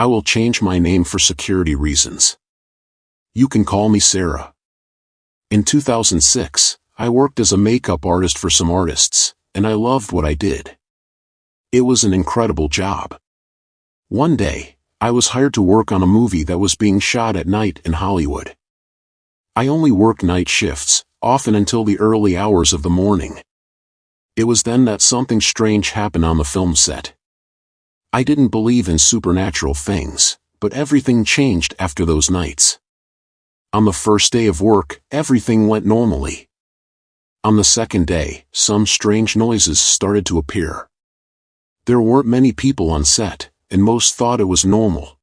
I will change my name for security reasons. You can call me Sarah. In 2006, I worked as a makeup artist for some artists, and I loved what I did. It was an incredible job. One day, I was hired to work on a movie that was being shot at night in Hollywood. I only worked night shifts, often until the early hours of the morning. It was then that something strange happened on the film set. I didn't believe in supernatural things, but everything changed after those nights. On the first day of work, everything went normally. On the second day, some strange noises started to appear. There weren't many people on set, and most thought it was normal.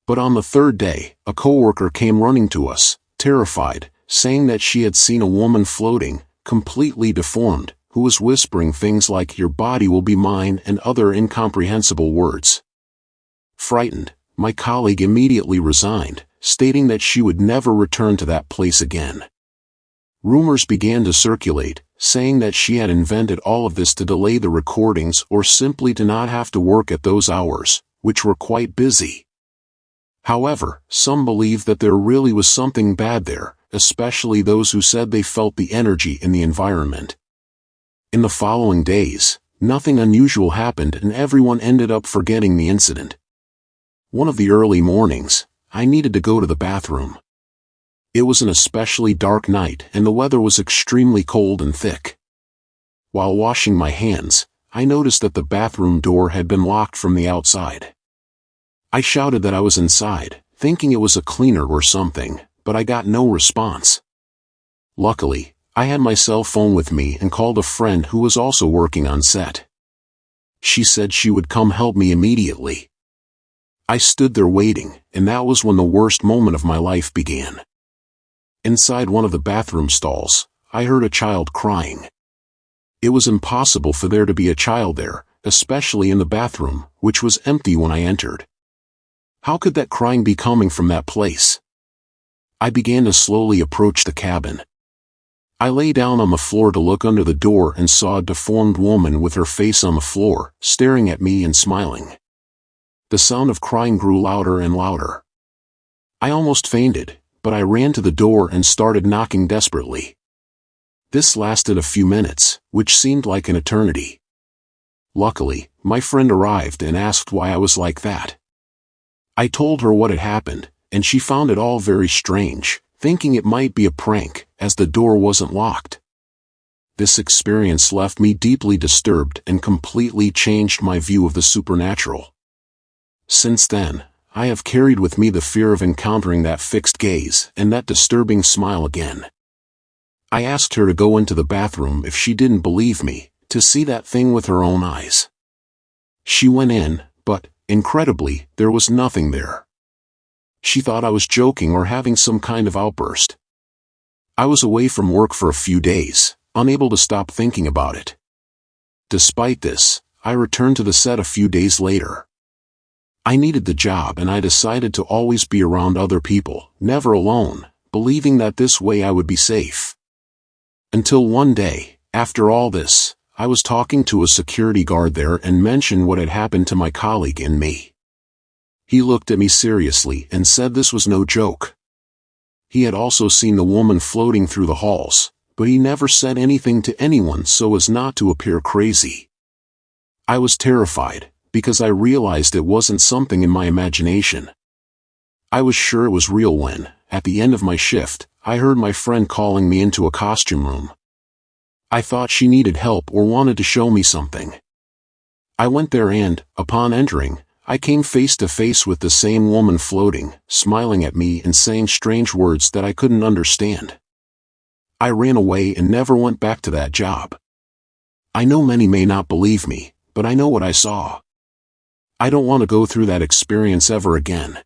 But on the third day, a coworker came running to us, terrified, saying that she had seen a woman floating, completely deformed, who was whispering things like "your body will be mine" and other incomprehensible words. Frightened, my colleague immediately resigned, stating that she would never return to that place again. Rumors began to circulate, saying that she had invented all of this to delay the recordings or simply to not have to work at those hours, which were quite busy. However, some believed that there really was something bad there, especially those who said they felt the energy in the environment. In the following days, nothing unusual happened and everyone ended up forgetting the incident. One of the early mornings, I needed to go to the bathroom. It was an especially dark night and the weather was extremely cold and thick. While washing my hands, I noticed that the bathroom door had been locked from the outside. I shouted that I was inside, thinking it was a cleaner or something, but I got no response. Luckily, I had my cell phone with me and called a friend who was also working on set. She said she would come help me immediately. I stood there waiting, and that was when the worst moment of my life began. Inside one of the bathroom stalls, I heard a child crying. It was impossible for there to be a child there, especially in the bathroom, which was empty when I entered. How could that crying be coming from that place? I began to slowly approach the cabin. I lay down on the floor to look under the door and saw a deformed woman with her face on the floor, staring at me and smiling. The sound of crying grew louder and louder. I almost fainted, but I ran to the door and started knocking desperately. This lasted a few minutes, which seemed like an eternity. Luckily, my friend arrived and asked why I was like that. I told her what had happened, and she found it all very strange, thinking it might be a prank, as the door wasn't locked. This experience left me deeply disturbed and completely changed my view of the supernatural. Since then, I have carried with me the fear of encountering that fixed gaze and that disturbing smile again. I asked her to go into the bathroom if she didn't believe me, to see that thing with her own eyes. She went in, but, incredibly, there was nothing there. She thought I was joking or having some kind of outburst. I was away from work for a few days, unable to stop thinking about it. Despite this, I returned to the set a few days later. I needed the job and I decided to always be around other people, never alone, believing that this way I would be safe. Until one day, after all this, I was talking to a security guard there and mentioned what had happened to my colleague and me. He looked at me seriously and said this was no joke. He had also seen the woman floating through the halls, but he never said anything to anyone so as not to appear crazy. I was terrified, because I realized it wasn't something in my imagination. I was sure it was real when, at the end of my shift, I heard my friend calling me into a costume room. I thought she needed help or wanted to show me something. I went there and, upon entering, I came face to face with the same woman floating, smiling at me and saying strange words that I couldn't understand. I ran away and never went back to that job. I know many may not believe me, but I know what I saw. I don't want to go through that experience ever again.